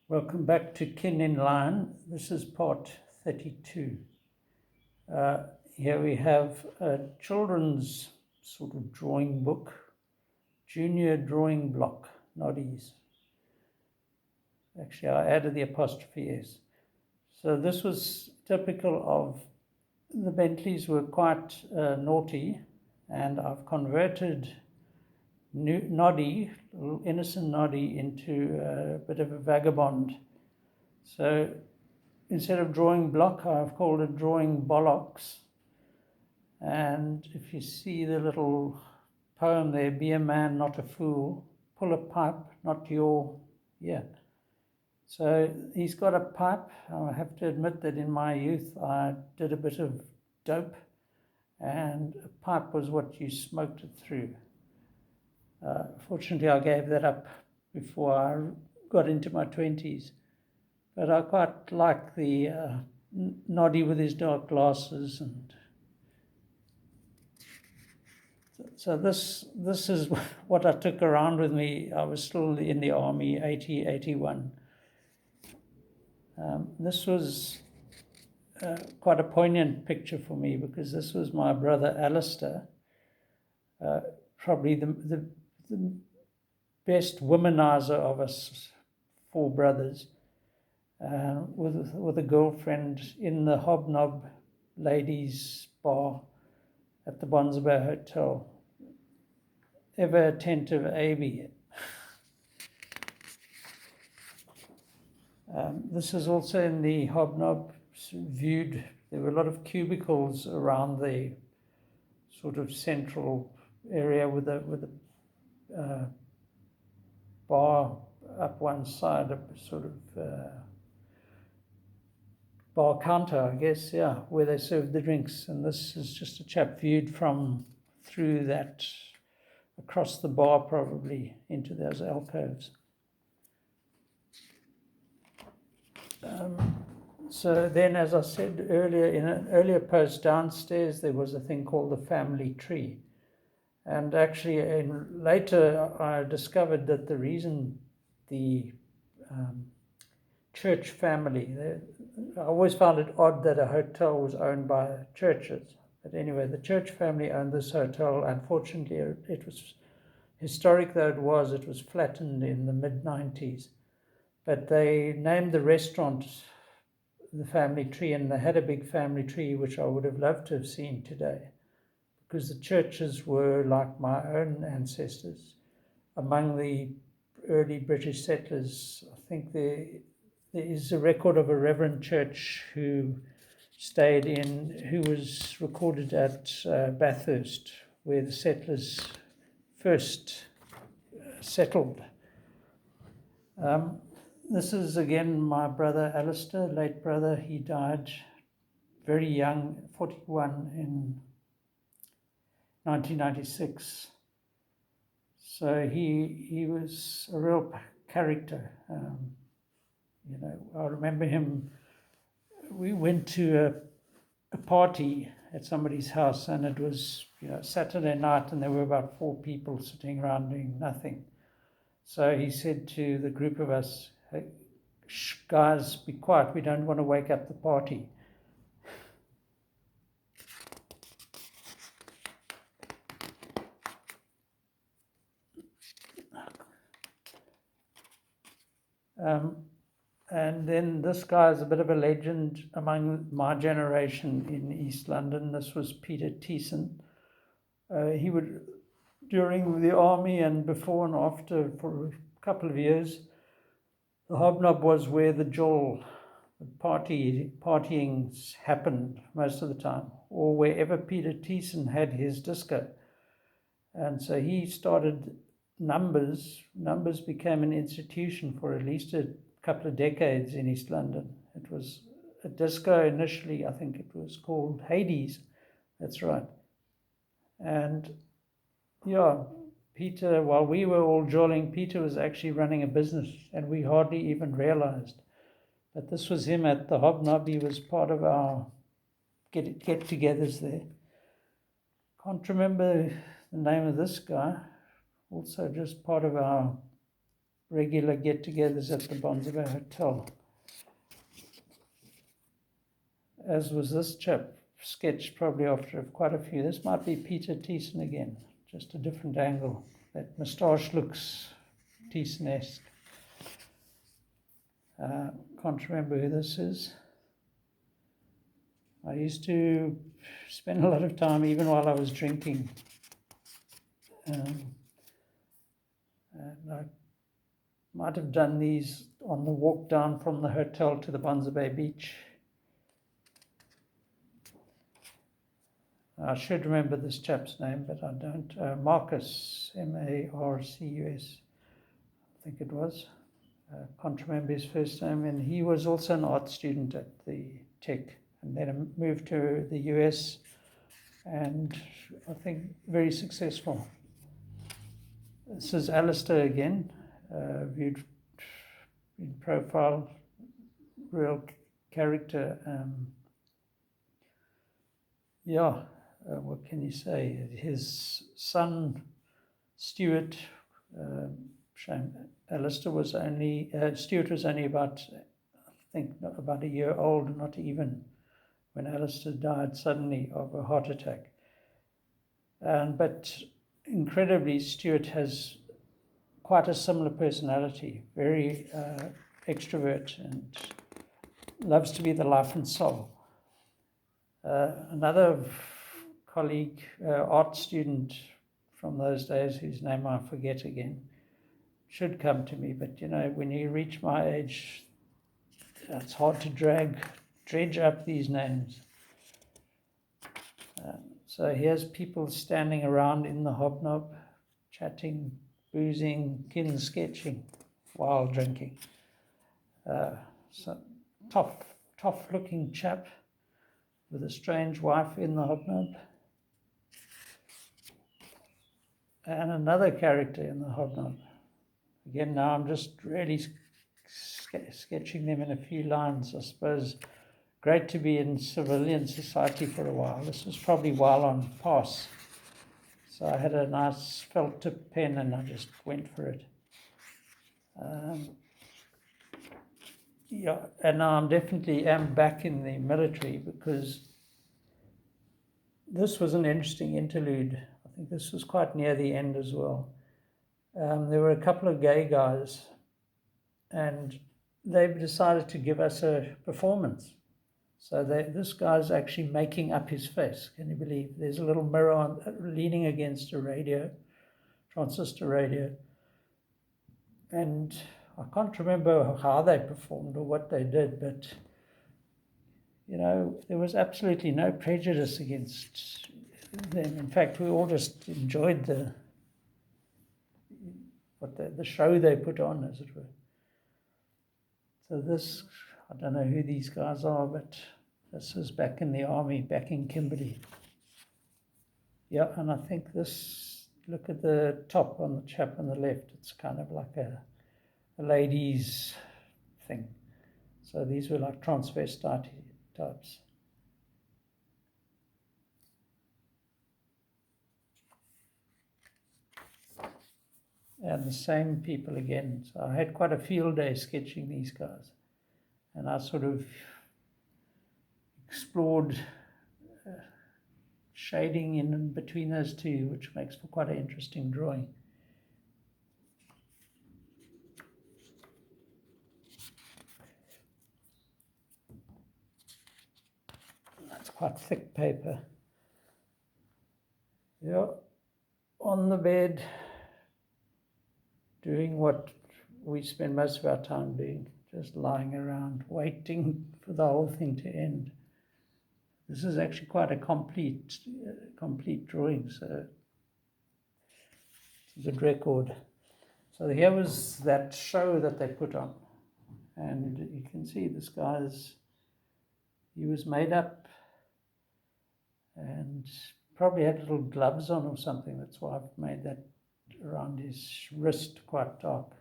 Welcome back to Kin in Line. This is part 32. Here we have a children's sort of drawing book, junior drawing block, noddies. Actually, I added the apostrophe S. So this was typical of the Bentleys were quite naughty, and I've converted Noddy, little innocent Noddy, into a bit of a vagabond. So instead of drawing block, I've called it drawing bollocks. And if you see the little poem there, be a man, not a fool, pull a pipe, not your, yeah. So he's got a pipe. I have to admit that in my youth I did a bit of dope, and a pipe was what you smoked it through. Fortunately, I gave that up before I got into my 20s. But I quite like the Noddy with his dark glasses. And so this is what I took around with me. I was still in the army, 80, 81. This was quite a poignant picture for me because this was my brother Alistair, probably the best womanizer of us four brothers, with a girlfriend in the Hobnob ladies' bar at the Bonsba Hotel. Ever attentive Abby. This is also in the Hobnob viewed. There were a lot of cubicles around the sort of central area with a bar up one side, a sort of bar counter, I guess, yeah, where they served the drinks. And this is just a chap viewed from through that, across the bar probably, into those alcoves. So then, as I said earlier, in an earlier post downstairs, there was a thing called the family tree. And actually, later I discovered that the reason the church family, I always found it odd that a hotel was owned by churches. But anyway, the church family owned this hotel. Unfortunately, it was historic though it was flattened in the mid-90s. But they named the restaurant the family tree, and they had a big family tree, which I would have loved to have seen today, because the churches were like my own ancestors. Among the early British settlers, I think there is a record of a Reverend Church who was recorded at Bathurst, where the settlers first settled. This is again my brother Alistair, late brother. He died very young, 41 in 1996. So he was a real character. I remember him. We went to a party at somebody's house, and it was Saturday night, and there were about 4 people sitting around doing nothing. So he said to the group of us, "Hey, guys, be quiet. We don't want to wake up the party." And then this guy is a bit of a legend among my generation in East London. This was Peter Thiessen. He would, during the army and before and after, for a couple of years, the Hobnob was where the partying happened most of the time, or wherever Peter Thiessen had his disco. And so he started Numbers. Numbers became an institution for at least a couple of decades in East London. It was a disco initially. I think it was called Hades. That's right. And yeah, Peter, while we were all jolling, Peter was actually running a business, and we hardly even realized that this was him at the Hobnob. He was part of our get-togethers there. Can't remember the name of this guy. Also just part of our regular get-togethers at the Bonsabay Hotel. As was this chap, sketched probably after quite a few. This might be Peter Thiessen again, just a different angle. That moustache looks Thiessen-esque. Can't remember who this is. I used to spend a lot of time, even while I was drinking. And I might have done these on the walk down from the hotel to the Bonsabay beach. I should remember this chap's name, but I don't. Marcus, Marcus, I think it was. Can't remember his first name. And he was also an art student at the Tech, and then moved to the US, and I think very successful. This is Alistair again, viewed in profile, real character. What can you say? His son, Stuart, Alistair was only, Stuart was only about, I think, about a year old, not even, when Alistair died suddenly of a heart attack. But incredibly, Stuart has quite a similar personality, very extrovert, and loves to be the life and soul. Another colleague, art student from those days, whose name I forget again, should come to me, but when you reach my age, it's hard to dredge up these names. So here's people standing around in the hobnob, chatting, boozing, kin sketching, while drinking. So tough-looking chap with a strange wife in the hobnob. And another character in the hobnob. Again, now I'm just really sketching them in a few lines. I suppose great to be in civilian society for a while. This was probably while on pass. So I had a nice felt tip pen and I just went for it. And now I'm definitely back in the military, because this was an interesting interlude. I think this was quite near the end as well. There were a couple of gay guys, and they decided to give us a performance. So this guy's actually making up his face. Can you believe? There's a little mirror leaning against a radio, transistor radio. And I can't remember how they performed or what they did, but, there was absolutely no prejudice against them. In fact, we all just enjoyed the show they put on, as it were. So this, I don't know who these guys are, but this is back in the army, back in Kimberley. Yeah, and I think this, look at the top on the chap on the left, it's kind of like a ladies thing. So these were like transvestite types. And the same people again. So I had quite a field day sketching these guys. And I sort of explored shading in between those two, which makes for quite an interesting drawing. That's quite thick paper. Yeah, on the bed, doing what we spend most of our time doing, just lying around, waiting for the whole thing to end. This is actually quite a complete drawing, so it's a good record. So here was that show that they put on, and you can see this he was made up and probably had little gloves on or something. That's why I've made that around his wrist quite dark.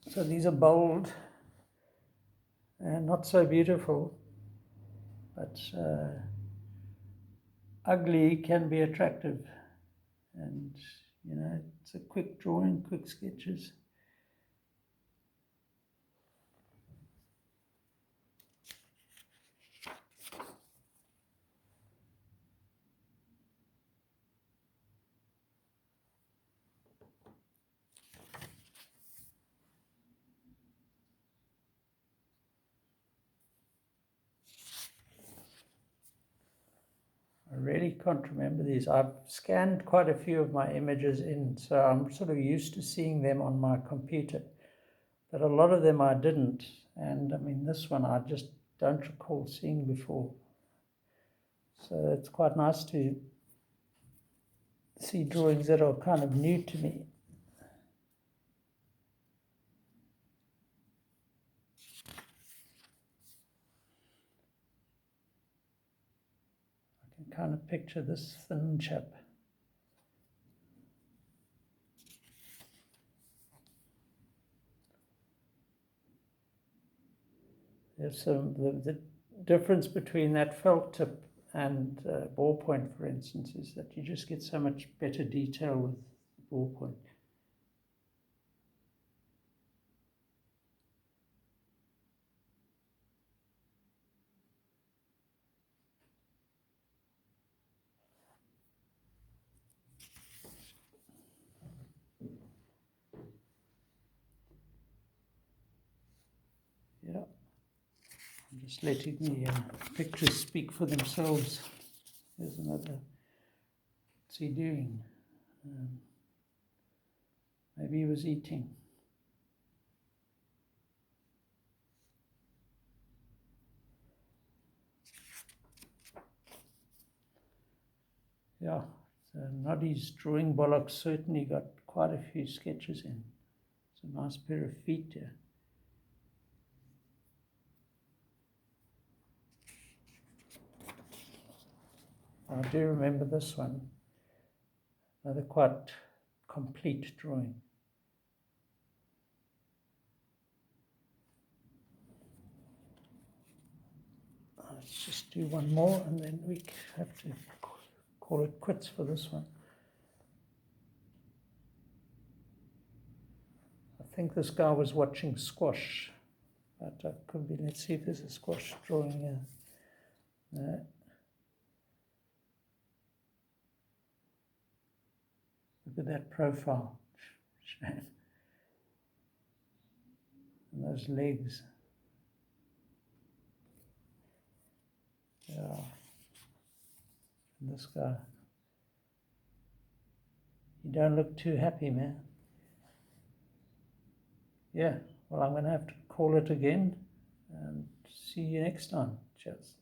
So these are bold and not so beautiful, but ugly can be attractive. And, you know, it's a quick drawing, quick sketches. I really can't remember these. I've scanned quite a few of my images in, so I'm sort of used to seeing them on my computer. But a lot of them I didn't. And I mean, this one I just don't recall seeing before. So it's quite nice to see drawings that are kind of new to me. I can kind of picture this thin chap. There's the difference between that felt tip and ballpoint, for instance, is that you just get so much better detail with ballpoint. Yeah, I'm just letting the pictures speak for themselves. There's another. What's he doing? Maybe he was eating. Yeah, so Noddy's drawing bollocks certainly got quite a few sketches in. It's a nice pair of feet there. I do remember this one. Another quite complete drawing. Let's just do one more and then we have to call it quits for this one. I think this guy was watching squash, but could be. Let's see if there's a squash drawing here. No. Look at that profile. And those legs. Yeah. And this guy. You don't look too happy, man. Yeah, well, I'm going to have to call it again and see you next time. Cheers.